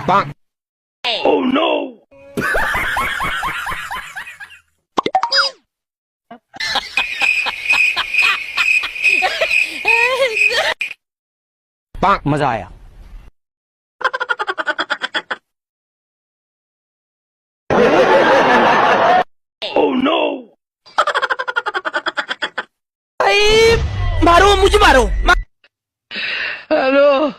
Oh no! मजा आया। Oh no! मारो मुझे मारो। Hello!